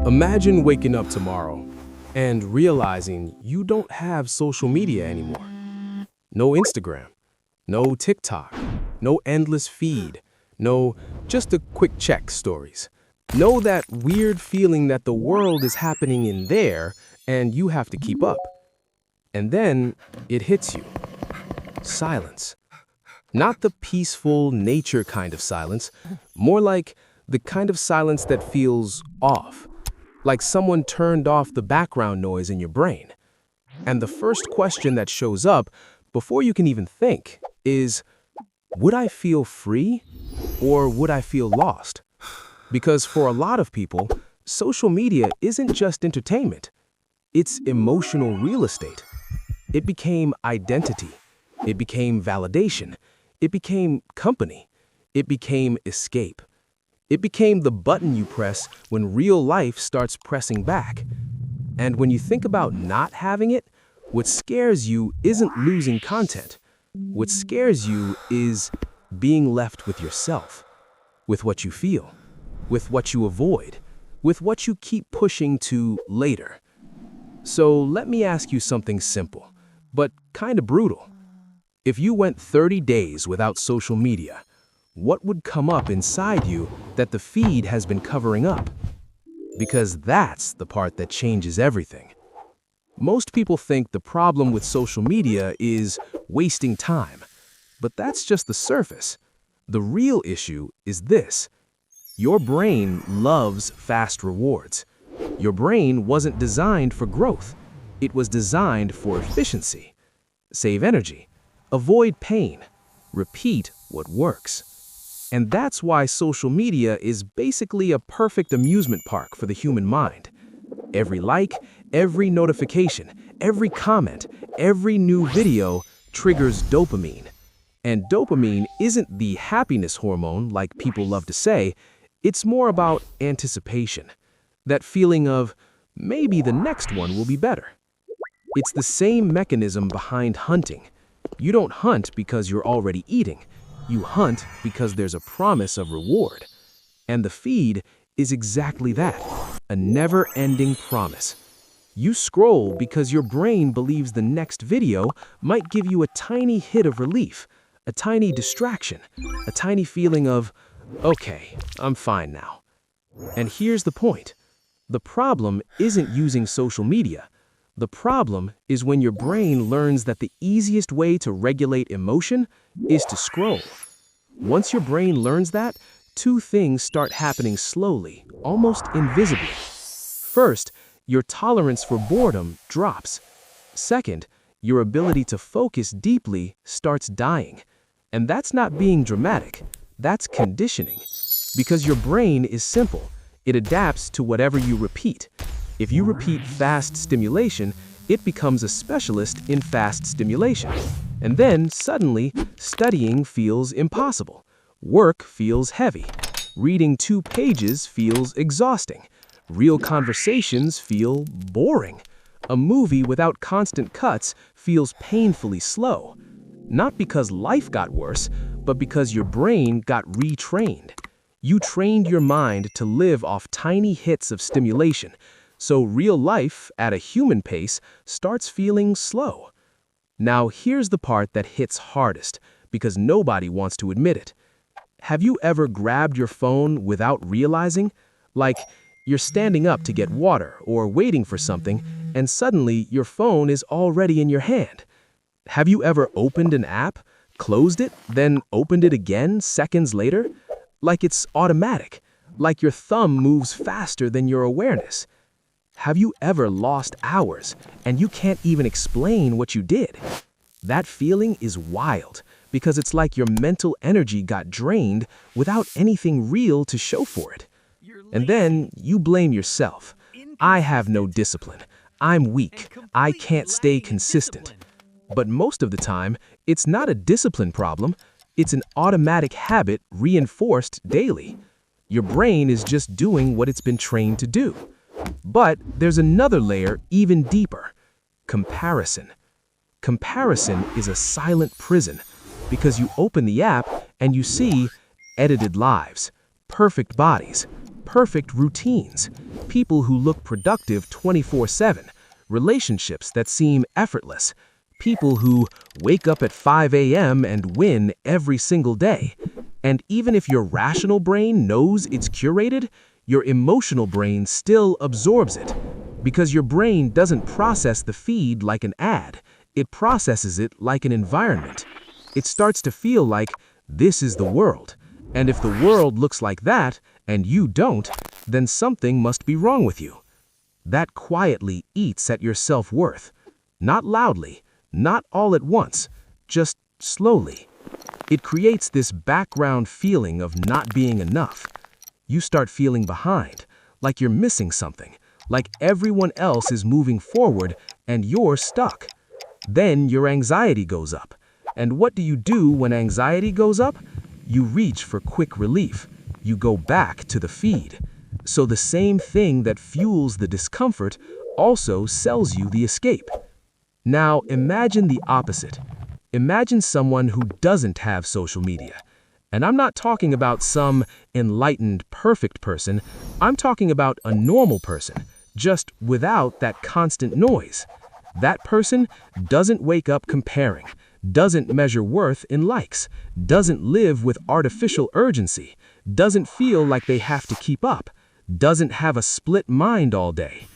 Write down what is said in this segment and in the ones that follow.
Imagine waking up tomorrow and realizing you don't have social media anymore. No Instagram, no TikTok, no endless feed, no just a quick check stories. Know that weird feeling that the world is happening in there and you have to keep up. And then it hits you. Silence. Not the peaceful nature kind of silence, more like the kind of silence that feels off, like someone turned off the background noise in your brain. And the first question that shows up before you can even think is, would I feel free or would I feel lost? Because for a lot of people, social media isn't just entertainment. It's emotional real estate. It became identity. It became validation. It became company. It became escape. It became the button you press when real life starts pressing back. And when you think about not having it, what scares you isn't losing content. What scares you is being left with yourself, with what you feel, with what you avoid, with what you keep pushing to later. So let me ask you something simple, but kind of brutal. If you went 30 days without social media, what would come up inside you that the feed has been covering up? Because that's the part that changes everything. Most people think the problem with social media is wasting time, but that's just the surface. The real issue is this. Your brain loves fast rewards. Your brain wasn't designed for growth. It was designed for efficiency. Save energy, avoid pain, repeat what works. And that's why social media is basically a perfect amusement park for the human mind. Every like, every notification, every comment, every new video triggers dopamine. And dopamine isn't the happiness hormone like people love to say. It's more about anticipation. That feeling of, maybe the next one will be better. It's the same mechanism behind hunting. You don't hunt because you're already eating. You hunt because there's a promise of reward. And the feed is exactly that, a never-ending promise. You scroll because your brain believes the next video might give you a tiny hit of relief, a tiny distraction, a tiny feeling of, okay, I'm fine now. And here's the point. The problem isn't using social media. The problem is when your brain learns that the easiest way to regulate emotion is to scroll. Once your brain learns that, two things start happening slowly, almost invisibly. First, your tolerance for boredom drops. Second, your ability to focus deeply starts dying. And that's not being dramatic, that's conditioning. Because your brain is simple. It adapts to whatever you repeat. If you repeat fast stimulation, it becomes a specialist in fast stimulation. And then, suddenly, studying feels impossible. Work feels heavy. Reading 2 pages feels exhausting. Real conversations feel boring. A movie without constant cuts feels painfully slow. Not because life got worse, but because your brain got retrained. You trained your mind to live off tiny hits of stimulation, so real life, at a human pace, starts feeling slow. Now here's the part that hits hardest, because nobody wants to admit it. Have you ever grabbed your phone without realizing? Like, you're standing up to get water or waiting for something, and suddenly your phone is already in your hand. Have you ever opened an app, closed it, then opened it again seconds later? Like it's automatic, like your thumb moves faster than your awareness. Have you ever lost hours and you can't even explain what you did? That feeling is wild because it's like your mental energy got drained without anything real to show for it. And then you blame yourself. I have no discipline. I'm weak. I can't stay consistent. But most of the time, it's not a discipline problem. It's an automatic habit reinforced daily. Your brain is just doing what it's been trained to do. But there's another layer even deeper. Comparison. Comparison is a silent prison because you open the app and you see edited lives, perfect bodies, perfect routines, people who look productive 24/7, relationships that seem effortless, people who wake up at 5 a.m. and win every single day. And even if your rational brain knows it's curated, your emotional brain still absorbs it. Because your brain doesn't process the feed like an ad, it processes it like an environment. It starts to feel like this is the world. And if the world looks like that, and you don't, then something must be wrong with you. That quietly eats at your self-worth. Not loudly, not all at once, just slowly. It creates this background feeling of not being enough. You start feeling behind, like you're missing something, like everyone else is moving forward and you're stuck. Then your anxiety goes up. And what do you do when anxiety goes up? You reach for quick relief. You go back to the feed. So the same thing that fuels the discomfort also sells you the escape. Now imagine the opposite. Imagine someone who doesn't have social media. And I'm not talking about some enlightened, perfect person. I'm talking about a normal person, just without that constant noise. That person doesn't wake up comparing, doesn't measure worth in likes, doesn't live with artificial urgency, doesn't feel like they have to keep up, doesn't have a split mind all day.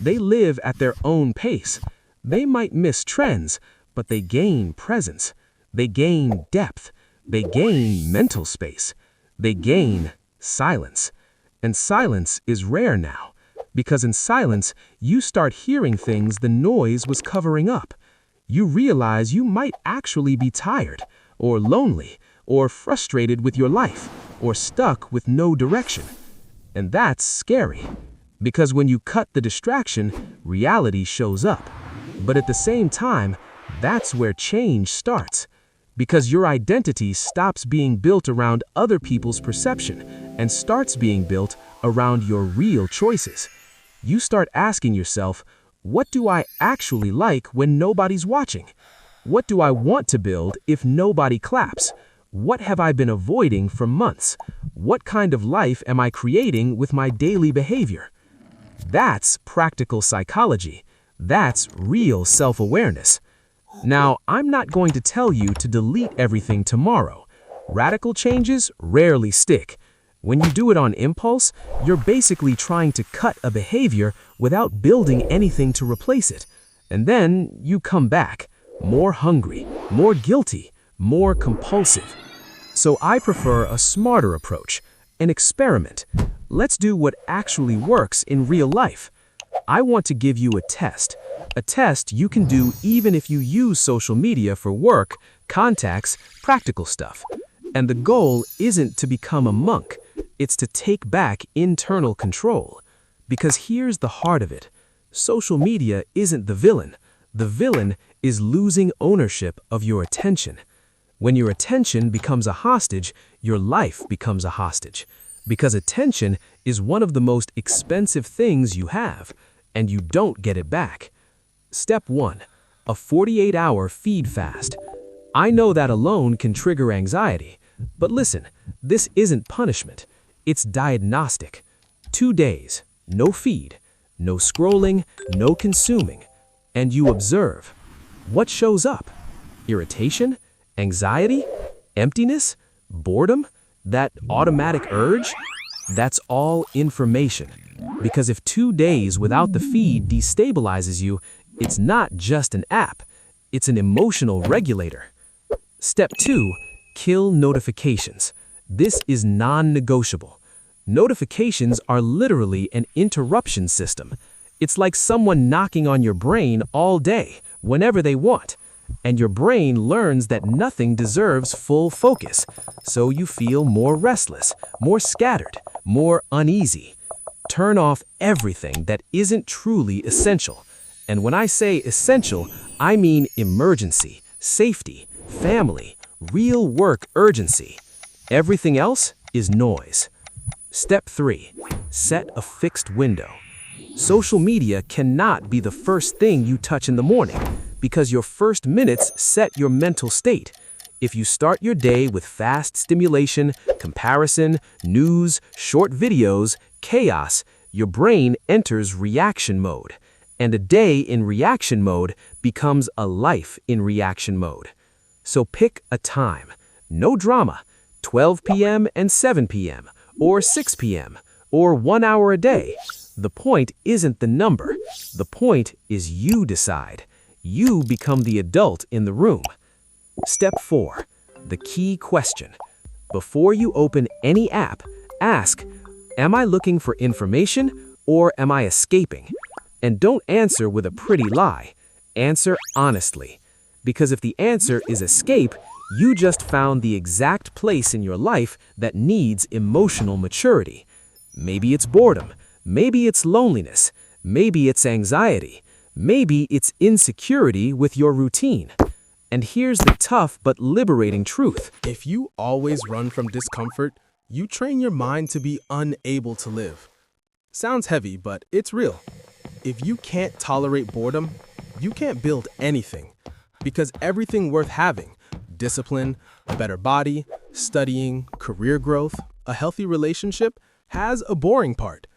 They live at their own pace. They might miss trends, but they gain presence. They gain depth. They gain mental space. They gain silence. And silence is rare now, because in silence, you start hearing things the noise was covering up. You realize you might actually be tired, or lonely, or frustrated with your life, or stuck with no direction. And that's scary, because when you cut the distraction, reality shows up. But at the same time, that's where change starts, because your identity stops being built around other people's perception and starts being built around your real choices. You start asking yourself, what do I actually like when nobody's watching? What do I want to build if nobody claps? What have I been avoiding for months? What kind of life am I creating with my daily behavior? That's practical psychology. That's real self-awareness. Now, I'm not going to tell you to delete everything tomorrow. Radical changes rarely stick. When you do it on impulse, you're basically trying to cut a behavior without building anything to replace it. And then you come back, more hungry, more guilty, more compulsive. So I prefer a smarter approach, an experiment. Let's do what actually works in real life. I want to give you a test you can do even if you use social media for work, contacts, practical stuff. And the goal isn't to become a monk, it's to take back internal control. Because here's the heart of it. Social media isn't the villain. The villain is losing ownership of your attention. When your attention becomes a hostage, your life becomes a hostage. Because attention is one of the most expensive things you have, and you don't get it back. Step 1. A 48-hour feed fast. I know that alone can trigger anxiety, but listen, this isn't punishment. It's diagnostic. 2 days, no feed, no scrolling, no consuming, and you observe. What shows up? Irritation? Anxiety? Emptiness? Boredom? That automatic urge? That's all information. Because if 2 days without the feed destabilizes you, it's not just an app, it's an emotional regulator. Step 2, kill notifications. This is non-negotiable. Notifications are literally an interruption system. It's like someone knocking on your brain all day, whenever they want. And your brain learns that nothing deserves full focus, so you feel more restless, more scattered, more uneasy. Turn off everything that isn't truly essential. And when I say essential, I mean emergency, safety, family, real work urgency. Everything else is noise. Step 3. Set a fixed window. Social media cannot be the first thing you touch in the morning, because your first minutes set your mental state. If you start your day with fast stimulation, comparison, news, short videos, chaos, your brain enters reaction mode, and a day in reaction mode becomes a life in reaction mode. So pick a time. No drama. 12 p.m. and 7 p.m., or 6 p.m., or 1 hour a day. The point isn't the number. The point is you decide. You become the adult in the room. Step 4. The key question. Before you open any app, ask, am I looking for information or am I escaping? And don't answer with a pretty lie. Answer honestly. Because if the answer is escape, you just found the exact place in your life that needs emotional maturity. Maybe it's boredom. Maybe it's loneliness. Maybe it's anxiety. Maybe it's insecurity with your routine. And here's the tough but liberating truth. If you always run from discomfort, you train your mind to be unable to live. Sounds heavy, but it's real. If you can't tolerate boredom, you can't build anything. Because everything worth having, discipline, a better body, studying, career growth, a healthy relationship, has a boring part.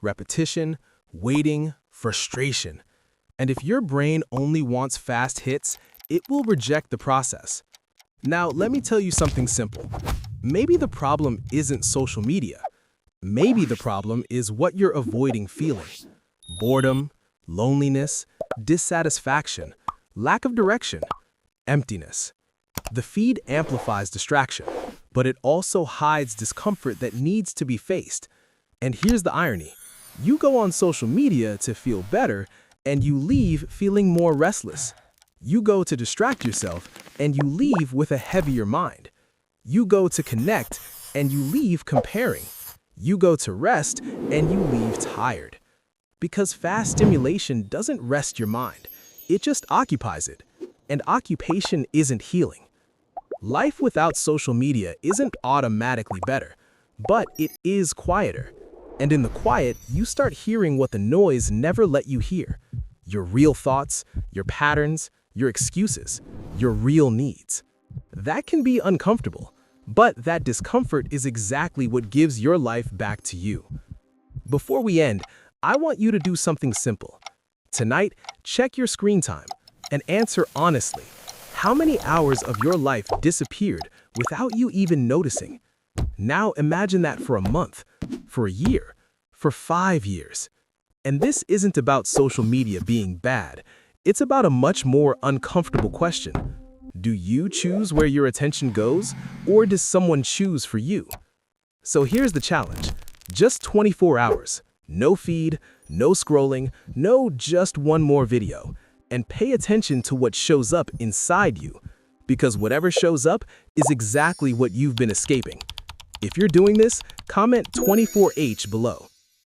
Repetition, waiting, frustration. And if your brain only wants fast hits, it will reject the process. Now, let me tell you something simple. Maybe the problem isn't social media. Maybe the problem is what you're avoiding feeling. Boredom, loneliness, dissatisfaction, lack of direction, emptiness. The feed amplifies distraction, but it also hides discomfort that needs to be faced. And here's the irony. You go on social media to feel better, and you leave feeling more restless. You go to distract yourself, and you leave with a heavier mind. You go to connect, and you leave comparing. You go to rest, and you leave tired. Because fast stimulation doesn't rest your mind. It just occupies it. And occupation isn't healing. Life without social media isn't automatically better, but it is quieter. And in the quiet, you start hearing what the noise never let you hear. Your real thoughts, your patterns, your excuses, your real needs. That can be uncomfortable, but that discomfort is exactly what gives your life back to you. Before we end, I want you to do something simple. Tonight, check your screen time and answer honestly. How many hours of your life disappeared without you even noticing? Now imagine that for a month, for a year, for 5 years. And this isn't about social media being bad. It's about a much more uncomfortable question. Do you choose where your attention goes, or does someone choose for you? So here's the challenge. Just 24 hours. No feed, no scrolling, no just one more video. And pay attention to what shows up inside you. Because whatever shows up is exactly what you've been escaping. If you're doing this, comment 24H below.